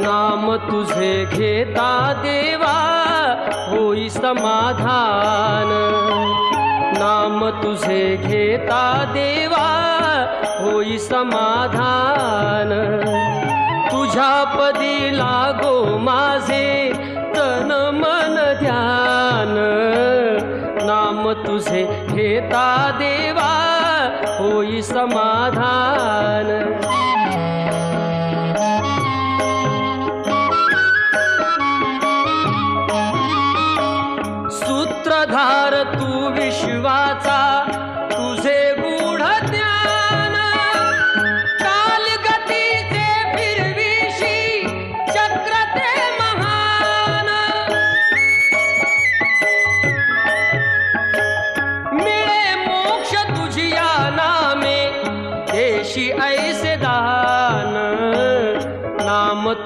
नाम तुझे घेता देवा होई समाधान। नाम तुझे घेता देवा होई समाधान। तुझ्या पदी लागो माझे तन मन ध्यान। नाम तुझे घेता देवा होई समाधान।